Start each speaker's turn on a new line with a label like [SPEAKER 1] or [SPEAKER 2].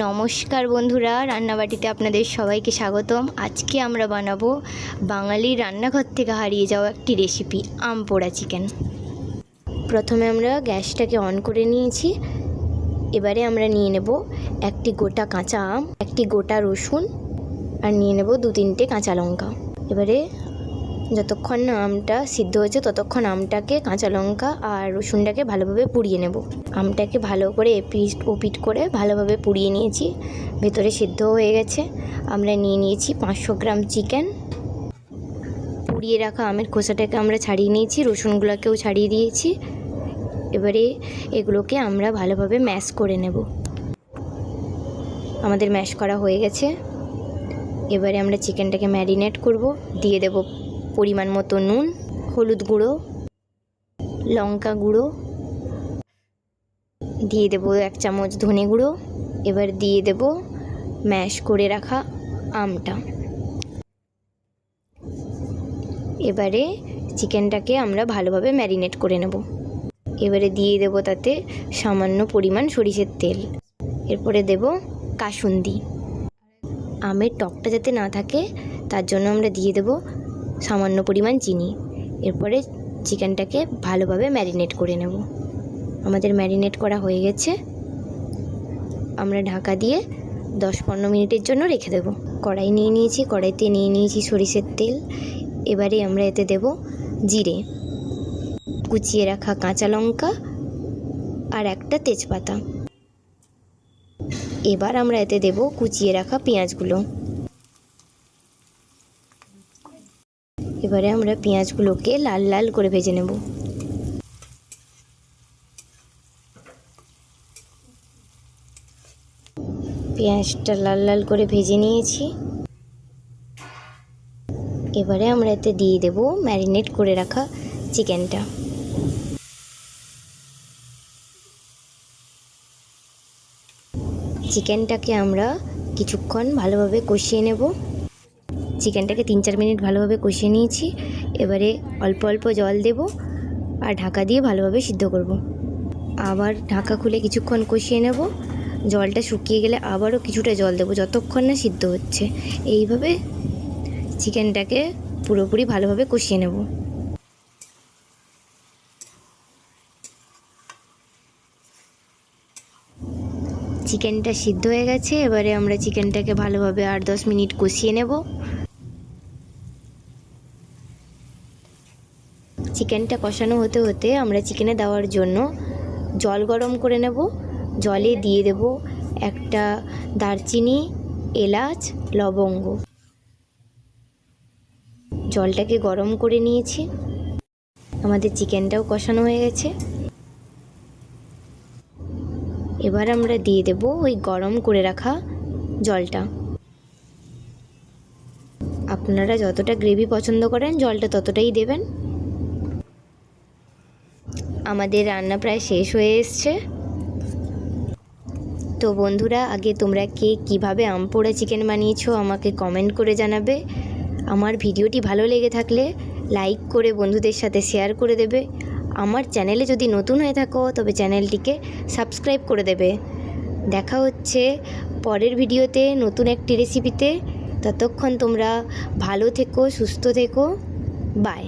[SPEAKER 1] নমস্কার বন্ধুরা, রান্নাবাটিতে আপনাদের সবাইকে স্বাগতম। আজকে আমরা বানাবো বাঙালির রান্নাঘর থেকে হারিয়ে যাওয়া একটি রেসিপি, আম পোড়া চিকেন। প্রথমে আমরা গ্যাসটাকে অন করে নিয়েছি। এবারে আমরা নিয়ে নেব একটি গোটা কাঁচা আম, একটি গোটা রসুন, আর নিয়ে নেব 2-3টে কাঁচা লঙ্কা। এবারে যতক্ষণ না আমটা সিদ্ধ হয়েছে ততক্ষণ আমটাকে, কাঁচা লঙ্কা আর রসুনটাকে ভালোভাবে পুড়িয়ে নেব। আমটাকে ভালো করে এপিট ওপিট করে ভালোভাবে পুড়িয়ে নিয়েছি, ভেতরে সিদ্ধ হয়ে গেছে। আমরা নিয়ে নিয়েছি 500 গ্রাম চিকেন। পুড়িয়ে রাখা আমের খোসাটাকে আমরা ছাড়িয়ে নিয়েছি, রসুনগুলোকেও ছাড়িয়ে দিয়েছি। এবারে এগুলোকে আমরা ভালোভাবে ম্যাশ করে নেব। আমাদের ম্যাশ করা হয়ে গেছে। এবারে আমরা চিকেনটাকে ম্যারিনেট করব। দিয়ে দেব পরিমাণ মতো নুন, হলুদ গুঁড়ো, লঙ্কা গুঁড়ো, দিয়ে দেব 1 চামচ ধনে গুঁড়ো। এবার দিয়ে দেব ম্যাশ করে রাখা আমটা। এবারে চিকেনটাকে আমরা ভালোভাবে ম্যারিনেট করে নেব। এবারে দিয়ে দেব তাতে সামান্য পরিমাণ সরিষার তেল। এরপরে দেব কাসুন্দি। আমের টকটা যাতে না থাকে তার জন্য আমরা দিয়ে দেব সামান্য পরিমাণ চিনি। এরপরে চিকেনটাকে ভালোভাবে ম্যারিনেট করে নেব। আমাদের ম্যারিনেট করা হয়ে গেছে। আমরা ঢাকা দিয়ে 10-15 মিনিটের জন্য রেখে দেব। কড়াই নিয়ে নিয়েছি, কড়াইতে নিয়ে নিয়েছি সরিষার তেল। এবারে আমরা এতে দেব জিরে, কুচিয়ে রাখা কাঁচা লঙ্কা আর একটা তেজপাতা। এবার আমরা এতে দেব কুচিয়ে রাখা পেঁয়াজগুলো। এবারে আমরা পেঁয়াজগুলোকে লাল লাল করে ভেজে নেব। পেঁয়াজটা লাল লাল করে ভেজে নিয়েছি। এবারে আমরা এতে দিয়ে দেব ম্যারিনেট করে রাখা চিকেনটা। চিকেনটাকে আমরা কিছুক্ষণ ভালোভাবে কষিয়ে নেব। চিকেনটাকে 3-4 মিনিট ভালোভাবে কষিয়ে নিয়েছি। এবারে অল্প অল্প জল দেব আর ঢাকা দিয়ে ভালোভাবে সিদ্ধ করব। আবার ঢাকা খুলে কিছুক্ষণ কষিয়ে নেব। জলটা শুকিয়ে গেলে আবারও কিছুটা জল দেব, যতক্ষণ না সিদ্ধ হচ্ছে। এইভাবে চিকেনটাকে পুরোপুরি ভালোভাবে কষিয়ে নেব। চিকেনটা সিদ্ধ হয়ে গেছে। এবারে আমরা চিকেনটাকে ভালোভাবে 8-10 মিনিট কষিয়ে নেব। চিকেনটা কষানো হতে হতে আমরা চিকেনে দেওয়ার জন্য জল গরম করে নেব। জলে দিয়ে দেব একটা দারচিনি, এলাচ, লবঙ্গ। জলটাকে গরম করে নিয়েছি। আমাদের চিকেনটাও কষানো হয়ে গেছে। এবার আমরা দিয়ে দেব ওই গরম করে রাখা জলটা। আপনারা যতটা গ্রেভি পছন্দ করেন জলটা ততটাই দেবেন। আমাদের রান্না প্রায় শেষ হয়ে এসছে। তো বন্ধুরা, আগে তোমরা কে কীভাবে আম পোড়া চিকেন বানিয়েছো আমাকে কমেন্ট করে জানাবে। আমার ভিডিওটি ভালো লেগে থাকলে লাইক করে বন্ধুদের সাথে শেয়ার করে দেবে। আমার চ্যানেলে যদি নতুন হয়ে থাকো তবে চ্যানেলটিকে সাবস্ক্রাইব করে দেবে। দেখা হচ্ছে পরের ভিডিওতে নতুন একটি রেসিপিতে। ততক্ষণ তোমরা ভালো থেকো, সুস্থ থেকো। বাই।